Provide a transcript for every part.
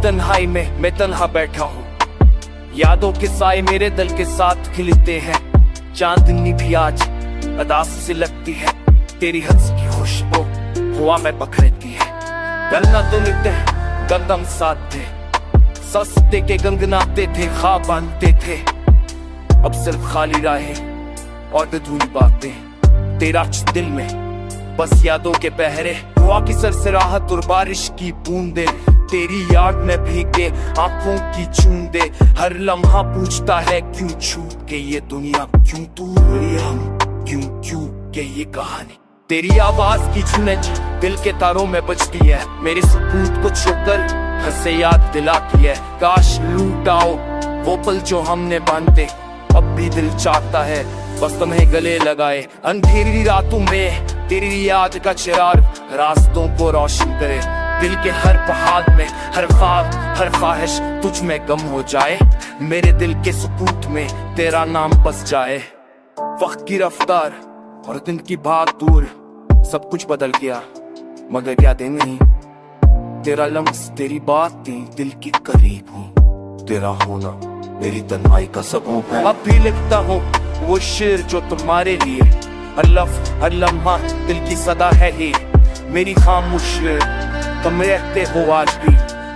तन्हाई में मैं तन्हा बैठा हूँ, यादों के साए मेरे दिल के साथ खिलते हैं। चांदनी भी आज अदास से लगती है, तेरी हंस की खुशबू हुआ में पकड़ती है। गलना तो नित्य कदम साथ थे, सस्ते के गंगनाते थे, ख्वाब बांधते थे। अब सिर्फ खाली राहें और अधूरी बातें, तेरा दिल में बस यादों के पहरे। हुआ की सरसराहट और बारिश की बूंदे, तेरी याद में भीगे आंखों की चूंदे। हर लम्हा पूछता है क्यों छूट के ये दुनिया, क्यों दूर हुए हम, क्यों क्यों के ये कहानी। तेरी आवाज की झुनझ दिल के तारों में बजती है, मेरे सुकून को छुकर हंसे याद दिलाती है। काश लूट आओ वो पल जो हमने बांधे, अब भी दिल चाहता है बस तुम्हें गले लगाए। अंधेरी रातों में तेरी याद का चिराग रास्तों को रोशन करे। दिल के हर पहाड़ में हर ख्वाब हर ख्वाहिश तुझ में गम हो जाए। मेरे दिल के सुकून में तेरा नाम बस जाए। वक्त की रफ्तार और दिन की भाग दूर, सब कुछ बदल गया मगर यादें नहीं। तेरा लम्स तेरी बातें दिल की करीब हूँ, तेरा होना मेरी तन्हाई का सबूत है। अब भी लिखता हूँ वो शेर जो तुम्हारे लिए, हर लफ्ज़ हर लम्हा दिल की सदा है ही। मेरी खामोश तुम रहते हो आज भी,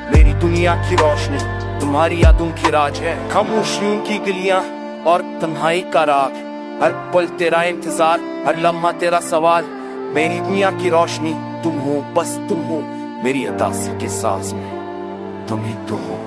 मेरी दुनिया की रोशनी तुम्हारी यादों की राज है। खामोशियों की गलियां और तन्हाई का राग, हर पल तेरा इंतजार हर लम्हा तेरा सवाल। मेरी दुनिया की रोशनी तुम हो, बस तुम हो, मेरी अतासी के सांस में तुम ही तो हो।